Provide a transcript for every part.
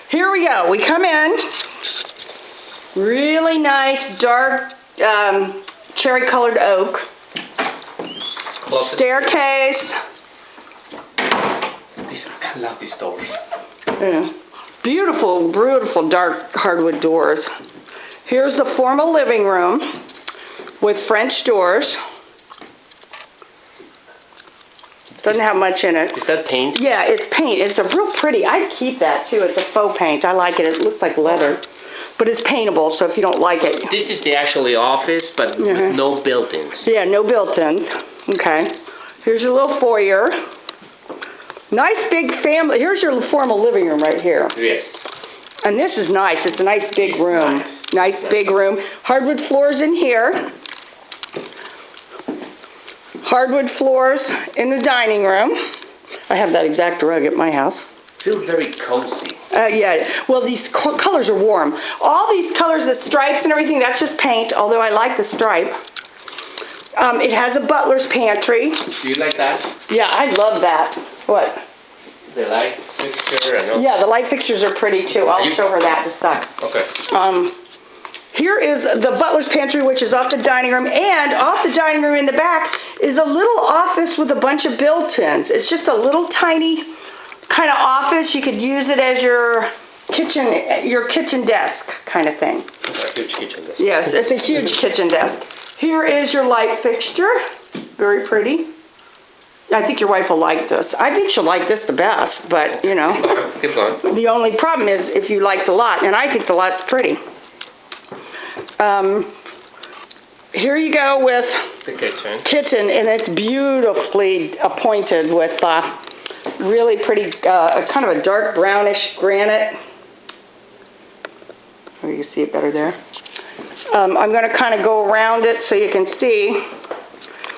Here we go. We come in. Really nice, dark, cherry-colored oak. Staircase. I love these doors. Yeah. Beautiful, beautiful dark hardwood doors. Here's the formal living room with French doors. Doesn't have much in it. Is that paint? Yeah, it's paint. It's a real pretty. I'd keep that too. It's a faux paint. I like it. It looks like leather. But it's paintable, so if you don't like it. This is the actually office, but with no built-ins. Yeah, no built-ins. Okay. Here's your little foyer. Nice big family. Here's your formal living room right here. Yes. And this is nice. It's a nice big room. Nice big room. Hardwood floors in here. Hardwood floors in the dining room. I have that exact rug at my house. Feels very cozy. Yeah. Well, these colors are warm. All these colors, the stripes and everything, that's just paint, although I like the stripe. It has a butler's pantry. Do you like that? Yeah, I love that. What? The light fixture and all. Yeah, the light fixtures are pretty too. I'll show her that in a sec. Okay. Here is the butler's pantry, which is off the dining room, and off the dining room in the back is a little office with a bunch of built-ins. It's just a little tiny kind of office. You could use it as your kitchen desk kind of thing. A huge kitchen desk. Yes, it's a huge kitchen desk. Here is your light fixture. Very pretty. I think your wife will like this. I think she'll like this the best, but, you know. Keep going. The only problem is if you like the lot, and I think the lot's pretty. Here you go with the kitchen, and it's beautifully appointed with really pretty, kind of a dark brownish granite. Oh, you can see it better there. I'm going to kind of go around it so you can see.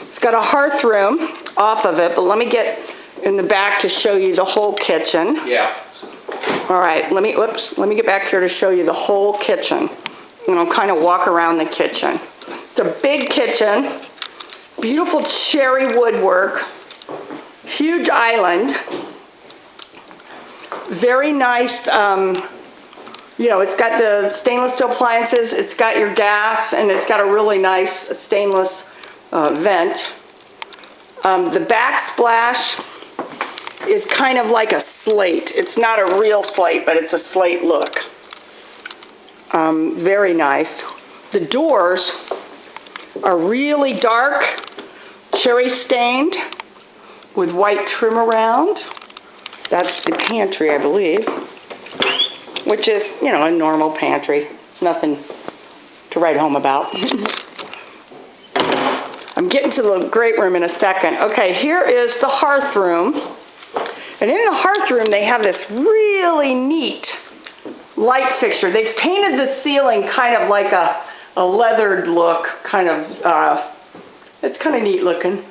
It's got a hearth room off of it, but let me get in the back to show you the whole kitchen. Yeah. All right, let me get back here to show you the whole kitchen. And I'll kind of walk around the kitchen. It's a big kitchen, beautiful cherry woodwork, huge island, very nice, it's got the stainless steel appliances, it's got your gas, and it's got a really nice stainless vent. The backsplash is kind of like a slate. It's not a real slate, but it's a slate look. Very nice. The doors are really dark, cherry stained, with white trim around. That's the pantry, I believe, which is, a normal pantry. It's nothing to write home about. I'm getting to the great room in a second. Okay, here is the hearth room. And in the hearth room, they have this really neat light fixture. They've painted the ceiling kind of like a leathered look, kind of, it's kind of neat looking.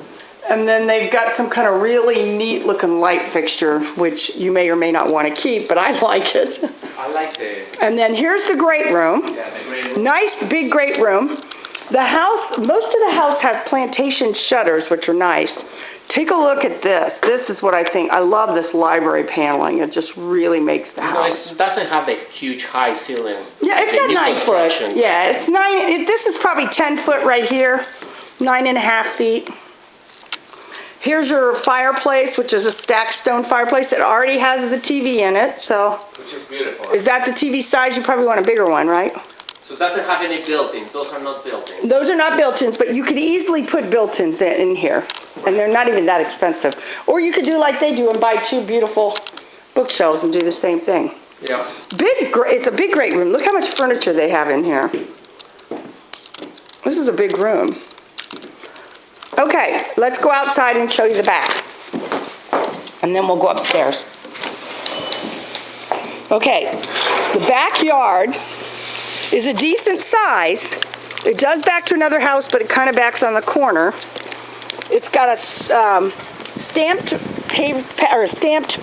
And then they've got some kind of really neat looking light fixture, which you may or may not want to keep, but I like it. I like it. And then here's the great room. Yeah, the great room. Nice big great room. The house, most of the house has plantation shutters, which are nice. Take a look at this. This is what I think. I love this library paneling. It just really makes the house. It doesn't have the huge high ceilings. Yeah, it's got 9 foot. Yeah, it's 9. This is probably 10 foot right here, 9.5 feet. Here's your fireplace, which is a stacked stone fireplace that already has the TV in it. So, which is beautiful. Is that the TV size? You probably want a bigger one, right? So it doesn't have any built-ins. Those are not built-ins. Those are not built-ins, but you could easily put built-ins in here. And they're not even that expensive. Or you could do like they do and buy 2 beautiful bookshelves and do the same thing. Yeah. It's a big, great room. Look how much furniture they have in here. This is a big room. Okay, let's go outside and show you the back. And then we'll go upstairs. Okay, the backyard is a decent size. It does back to another house, but it kind of backs on the corner. It's got a stamped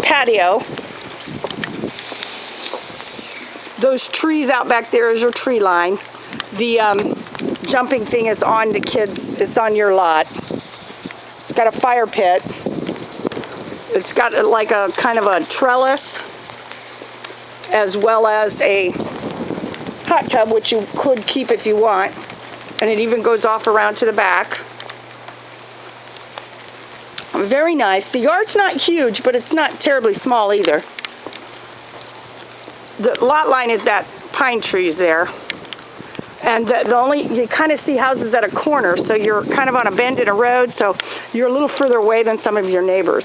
patio. Those trees out back there is your tree line. The jumping thing is on the kids. It's on your lot. It's got a fire pit. It's got like a kind of a trellis. as well as a hot tub, which you could keep if you want. And it even goes off around to the back. Very nice. The yard's not huge, but it's not terribly small either. The lot line is that pine trees there. And you kind of see houses at a corner, so you're kind of on a bend in a road, so you're a little further away than some of your neighbors.